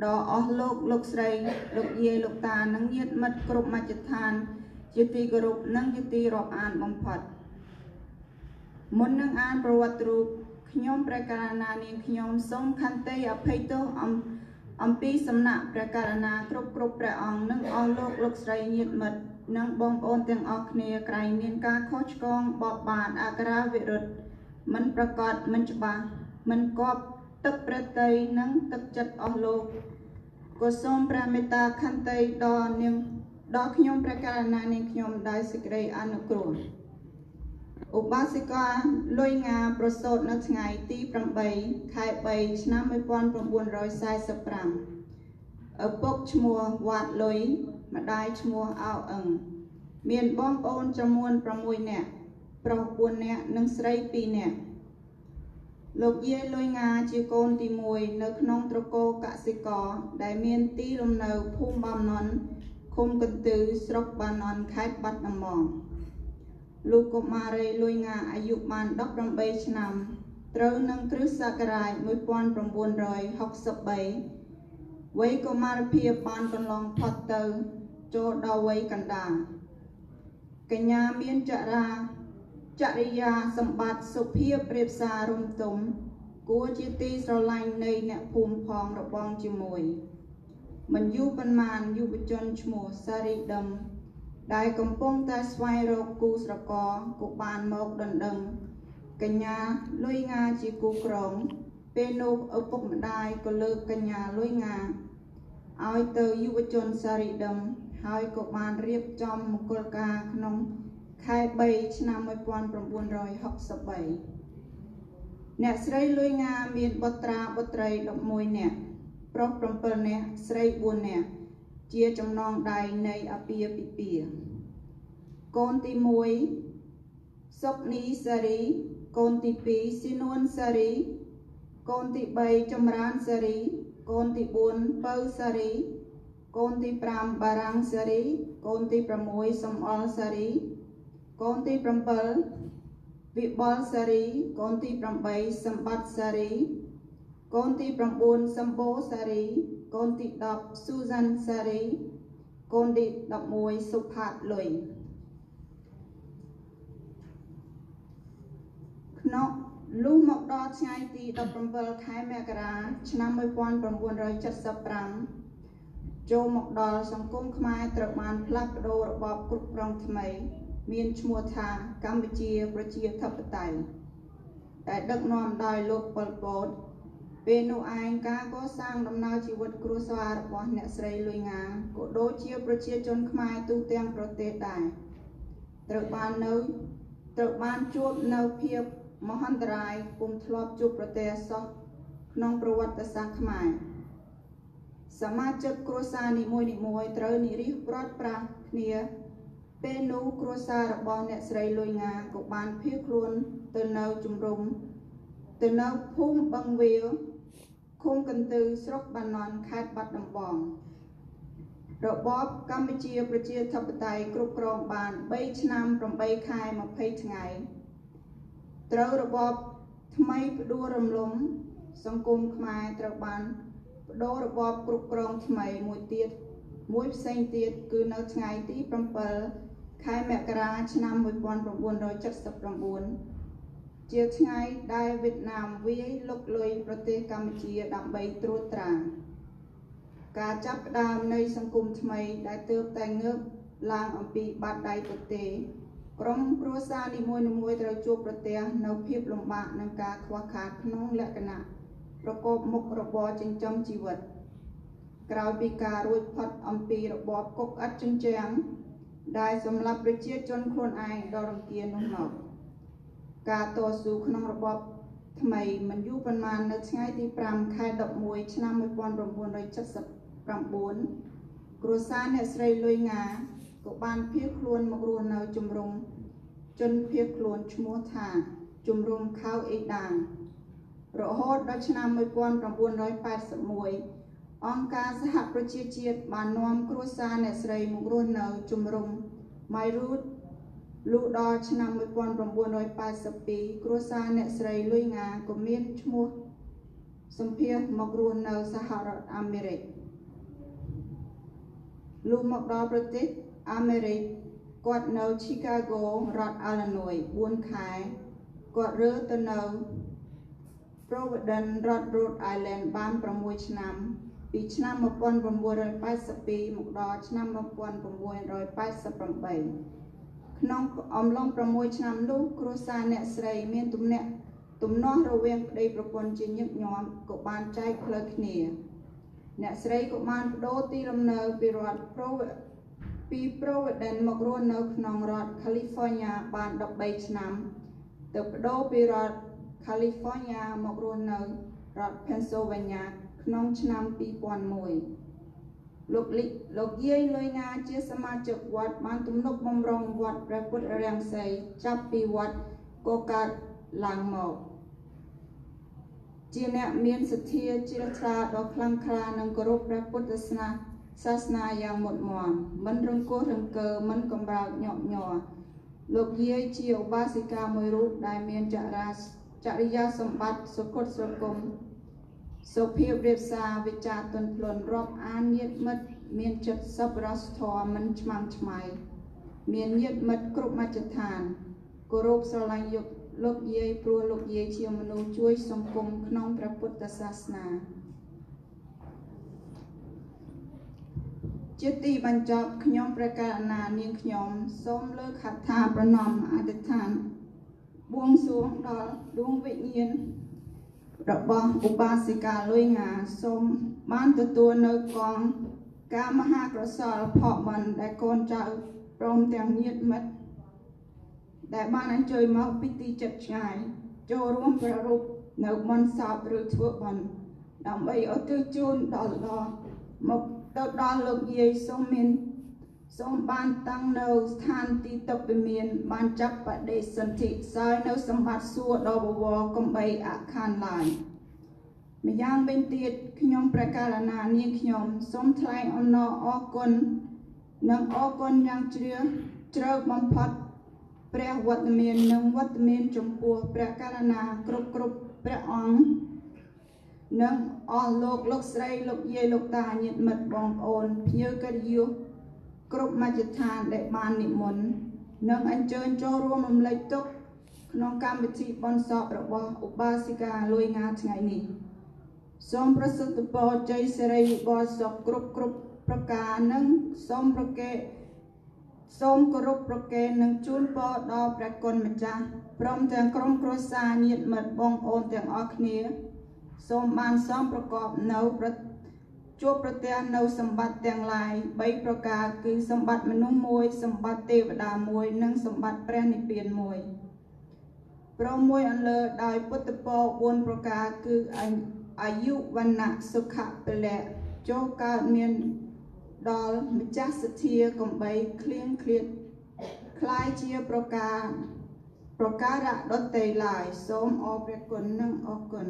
ដកអស់លោកស្រីលោកយាយលោកតានិងញាតិមិត្តគ្រប់មជ្ឈដ្ឋានជាទីគោរពនិងជាទីរាប់អានបំផុតមុននឹងអានប្រវត្តិរូបខ្ញុំព្រះករណានាងខ្ញុំសូមខន្តីអភ័យទោសអំពីសំណាក់ព្រះករណាគ្រប់ព្រះអង្គនិងអស់លោកស្រីញាតិមិត្តនិងបងប្អូនទាំងអស់គ្នាក្រែងមានការខុសឆ្គងបបបាតអក្ខរាវិរុទ្ធមិនប្រកបមិនច្បាស់មិនគប់ទឹកប្រតិយនិងទឹកចិត្តអស់លោកក៏សូមព្រះមេត្តាខន្តីដល់ខ្ញុំព្រះករណានាងខ្ញុំដោយសេចក្តីអនុគ្រោះឧបាសិកាលុយងាប្រសូតនៅថ្ងៃទី8 ខែ 3 ឆ្នាំ 1945ឪពុកឈ្មោះវត្តលុយម្ដាយឈ្មោះអោអឹងមានបងប្អូនចំនួន6នាក់ប្រុស4នាក់និងស្រី2នាក់លោកយាយលុយងាជាកូនទី1នៅក្នុងត្រកូលកសិករដែលមានទីលំនៅភូមិបំណន់ឃុំកន្ទឺស្រុកបាណន់ខេត្តបាត់ដំបងលោកកុមារីលុយងាអាយុបាន18ឆ្នាំត្រូវនឹងគ្រិស្តសករាជ1963វ័យកុមារភាពបានកន្លងផុតទៅចូលដល់វ័យកណ្ដាលកញ្ញាមានចរិយាសម្បត្តិសុភាពប្រៀបសាររំទុំគួរជាទីស្រឡាញ់នៃអ្នកភូមិផងរបងជាមួយមិនយូរប៉ុន្មានយុវជនឈ្មោះសារីដឹមដែលកំពុងតែស្វែងរកគូស្រករក៏បានមកដណ្ដឹងកញ្ញាលុយងាជាគូក្រងពេលនោះឪពុកម្ដាយក៏លើកកញ្ញាលុយងាឲ្យទៅយុវជនសារីដឹមហើយក៏បានរៀបចំមង្គលការក្នុងខែ 3 ឆ្នាំ 1963អ្នកស្រីលុយងាមានបុត្រាបុត្រី11នាក់ប្រុស7នាក់ស្រី4នាក់ជាចំណងដៃនៃអាពាហ៍ពិពាហ៍កូនទី1សុកនីសារីកូនទី2ស៊ីនួនសារីកូនទី3ចម្រើនសារីកូនទី4ពៅសារីកូនទី5បារាំងសារីកូនទី6សំអល់សារីកូនទី7វិបុលសារីកូនទី8សម្បត្តិសារីកូនទី9សម្បូរសារីកូនទី10ស៊ូសាន់សារីកូនទី11សុផាតលុយក្នុងលុះមកដល់ថ្ងៃទី17ខែមករាឆ្នាំ1975ចូលមកដល់សង្គមខ្មែរត្រូវបានផ្លាស់ប្ដូររបបគ្រប់គ្រងថ្មីមានឈ្មោះថាកម្ពុជាប្រជាធិបតេយ្យដែលដឹកនាំដោយលោកប៉ុល ពតពេលនោះឯងការកសាងដំណើរជីវិតគ្រួសាររបស់អ្នកស្រីលុយងាក៏ដូចជាប្រជាជនខ្មែរទូទាំងប្រទេសដែរត្រូវបានជួបនៅភាពមហន្តរាយពុំធ្លាប់ជួបប្រទេសសោះក្នុងប្រវត្តិសាស្ត្រខ្មែរសមាជិកគ្រួសារនីមួយៗត្រូវនិរិះព្រាត់ប្រាសគ្នាពេលនោះគ្រួសាររបស់អ្នកស្រីលុយងាក៏បានភៀសខ្លួនទៅនៅភូមិបឹងវាលឃុំកន្ទឺស្រុកបាណន់ខេត្តបាត់ដំបងរបបកម្ពុជាប្រជាធិបតេយ្យគ្រប់គ្រងបាន3ឆ្នាំ8ខែ20ថ្ងៃត្រូវរបបថ្មីផ្ដួលរំលំសង្គមខ្មែរត្រូវបានបដូររបបគ្រប់គ្រងថ្មីមួយផ្សេងទៀតគឺនៅថ្ងៃទី7ខែមករាឆ្នាំ1979ជាថ្ងៃដែលវៀតណាមវាយលុកលុយប្រទេសកម្ពុជាដើម្បីត្រួតត្រាការចាប់ផ្ដើមនៃសង្គមថ្មីដែលទើបតែងើបឡើងអំពីបាតដៃទទេក្រុមគ្រួសារនីមួយៗត្រូវជួបប្រទះនៅភាពលំបាកនិងការខ្វះខាតក្នុងលក្ខណៈប្រកបមុខរបរចិញ្ចឹមជីវិតក្រោយពីការរួចផុតអំពីរបបគុកឥតជញ្ជាំងដែលសម្លាប់ប្រជាជនខ្លួនឯងដ៏រង្គាលនោះមកការតស៊ូក្នុងរបបថ្មីមិនយូរប៉ុន្មាននៅថ្ងៃទី5ខែ11ឆ្នាំ1979គ្រួសារអ្នកស្រីលុយងាក៏បានភៀសខ្លួនមករស់នៅជំរំជនភៀសខ្លួនឈ្មោះថាជំរំខៅអេដានរហូតដល់ឆ្នាំ1981អង្គការសហប្រជាជាតិបាននាំគ្រួសារអ្នកស្រីមករស់នៅជំរំម៉ៃរូតលុះដល់ឆ្នាំ1982គ្រួសារអ្នកស្រីលុយងាក៏មានឈ្មោះ សម្ភារមករស់នៅសហរដ្ឋអាមេរិកលុះមកដល់ប្រទេសអាមេរិកគាត់នៅ Chicago រដ្ឋ Illinois 4 ខែគាត់រើទៅនៅ Providence រដ្ឋ Rhode Island បាន6ឆ្នាំ ពីឆ្នាំ 1982 មកដល់ឆ្នាំ 1988 ក្នុងអំឡុង6ឆ្នាំនោះគ្រួសារអ្នកស្រីមានទំនាស់រវាងប្តីប្រពន្ធជាញឹកញាប់ក៏បានចែកផ្លូវគ្នាអ្នកស្រីក៏បានប្តូរទីលំនៅពីរដ្ឋ Providence មករស់នៅក្នុងរដ្ឋ California បាន13ឆ្នាំទៅប្តូរពីរដ្ឋ California មករស់នៅរដ្ឋ Pennsylvania ក្នុងឆ្នាំ 2001 លោកយាយលុយណាជាសមាជិកវត្តបានទំនុកបម្រុងវត្តព្រះពុទ្ធរាំងសីចាប់ពីវត្តកកើតឡើងមកជាអ្នកមានសទ្ធាជ្រះថ្លាដ៏ខ្លាំងក្លានិងគោរពព្រះពុទ្ធសាសនាយ៉ាងមុតមមមិនរង្គោះរង្គើមិនកំរើកញាប់ញ័រលោកយាយជាឧបាសិកាមួយរូបដែលមានចរិយាសម្បត្តិសុគតស្រគំសុភាពរាបសារវិចារទន់ភ្លន់រាប់អានញាតិមិត្តមានចិត្តសប្បុរសធម៌មិនឆ្មាំឆ្មៃមានញាតិមិត្តគ្រប់មជ្ឈដ្ឋានគោរពស្រឡាញ់លោកយាយព្រោះលោកយាយជាមនុស្សជួយសង្គមក្នុងព្រះពុទ្ធសាសនាជាទីបញ្ចប់ខ្ញុំព្រះករុណានាងខ្ញុំសូមលើកហដ្ឋាប្រណម្យអធិដ្ឋានបួងសួងដល់ដួងវិញ្ញាណរបស់ឧបាសិកាលុយងាសូមបានទទួលនៅកងការមហាក្រសលផលបុណ្យដែលកូនចៅព្រមទាំងញាតិមិត្តដែលបានអញ្ជើញមកពីទីជិតឆ្ងាយចូលរួមប្រារព្ធនៅបុណ្យសពឬធ្វើបុណ្យដើម្បីឧទ្ទិសជូនដល់មកទៅដល់លោកយាយសូមបានតាំងនៅស្ថានទីតុបវិមានបានចាប់បដិសន្ធិសោយនៅសម្បត្តិសួគ៌ដ៏បវរកំបីអខានឡើយម្យ៉ាងវិញទៀតខ្ញុំព្រះករុណានាងខ្ញុំសូមថ្លែងអំណរអរគុណនិងអរគុណយ៉ាងជ្រៅបំផុតព្រះវត្តមាននិងវត្តមានចំពោះព្រះករុណាគ្រប់ព្រះអង្គនិងអស់លោកស្រីលោកយាយលោកតាញាតិមិត្តបងប្អូនភ្ញៀវកិត្តិយសគ្រប់មជ្ឈដ្ឋានដែលបាននិមន្តនិងអញ្ជើញចូលរួមរំលែកទុក្ខក្នុងកម្មវិធីបុណ្យសពរបស់ឧបាសិកាលុយងាថ្ងៃនេះសូមប្រសិទ្ធពរជ័យសិរីវិបុលសុខគ្រប់ប្រការនិងសូមគោរពប្រគេននិងជូនពរដល់ព្រះគុណម្ចាស់ព្រមទាំងក្រុមគ្រួសារញាតិមិត្តបងប្អូនទាំងអស់គ្នាសូមបានសំប្រកបនៅជួបប្រទះនៅសម្បត្តិទាំងឡាយ3ប្រការគឺសម្បត្តិមនុស្សមួយសម្បត្តិទេវតាមួយនិងសម្បត្តិព្រះនិព្វានមួយព្រមមួយអន្លើដោយពុទ្ធពរ4ប្រការគឺអាយុវណ្ណៈសុខៈពលៈចូលកើតមានដល់ម្ចាស់សទ្ធាកំបីឃ្លៀងឃ្លាតคล้ายជាប្រការៈដតេឡើយសូមអរព្រះគុណនិងអរគុណ